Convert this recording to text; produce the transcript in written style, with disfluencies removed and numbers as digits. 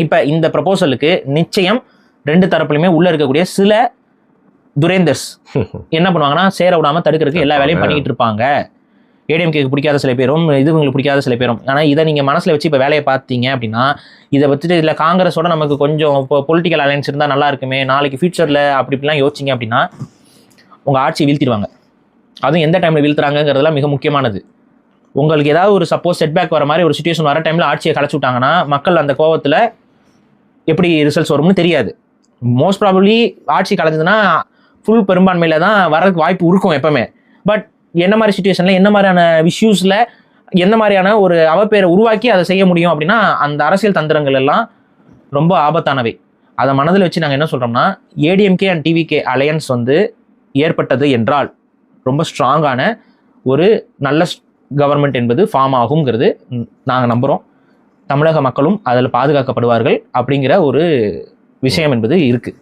இப்போ இந்த ப்ரப்போசலுக்கு நிச்சயம் 2 தரப்புலையுமே உள்ள இருக்கக்கூடிய சில துரேந்தர்ஸ் என்ன பண்ணுவாங்கன்னா சேர விடாம தடுக்கிறதுக்கு எல்லா வேலையும் பண்ணிக்கிட்டு இருப்பாங்க. ஏடிஎம்கேக்கு பிடிக்காத சில பேரும் இதுங்களுக்கு பிடிக்காத சில பேரும். ஆனால் இதை நீங்கள் மனசில் வச்சு இப்போ வேலையை பார்த்தீங்க அப்படின்னா இதை வச்சுட்டு இதில் காங்கிரஸோட நமக்கு கொஞ்சம் இப்போ பொலிட்டிக்கல் அலையன்ஸ் இருந்தால் நல்லா இருக்குமே, நாளைக்கு ஃபியூச்சரில் அப்படி இப்படிலாம் யோசிச்சிங்க அப்படின்னா உங்கள் ஆட்சியை வீழ்த்திடுவாங்க. அதுவும் எந்த டைமில் வீழ்த்துறாங்கிறதுலாம் மிக முக்கியமானது. உங்களுக்கு ஏதாவது ஒரு சப்போஸ் செட்பேக் வர மாதிரி ஒரு சுச்சுவேஷன் வர டைமில் ஆட்சியை கலைச்சி விட்டாங்கன்னா மக்கள் அந்த கோவத்தில் எப்படி ரிசல்ட்ஸ் வரும்னு தெரியாது. மோஸ்ட் ப்ராபப்ளி ஆட்சி கலைஞ்சதுன்னா ஃபுல் பெரும்பான்மையில் தான் வரதுக்கு வாய்ப்பு இருக்கும் எப்பவுமே. பட் என்ன மாதிரி சுச்சுவேஷனில் என்ன மாதிரியான இஷ்யூஸில் என்ன மாதிரியான ஒரு அவப்பேரை உருவாக்கி அதை செய்ய முடியும் அப்படின்னா அந்த அரசியல் தந்திரங்கள் எல்லாம் ரொம்ப ஆபத்தானவை. அதை மனதில் வச்சு நாங்கள் என்ன சொல்கிறோம்னா ஏடிஎம்கே அண்ட் டிவிகே அலையன்ஸ் ஏற்பட்டது என்றால் ரொம்ப ஸ்ட்ராங்கான ஒரு நல்ல கவர்மெண்ட் என்பது ஃபார்ம் ஆகுங்கிறது நாங்கள் நம்புகிறோம். தமிழக மக்களும் அதில் பாதுகாக்கப்படுவார்கள் அப்படிங்கிற ஒரு விஷயம் என்பது இருக்குது.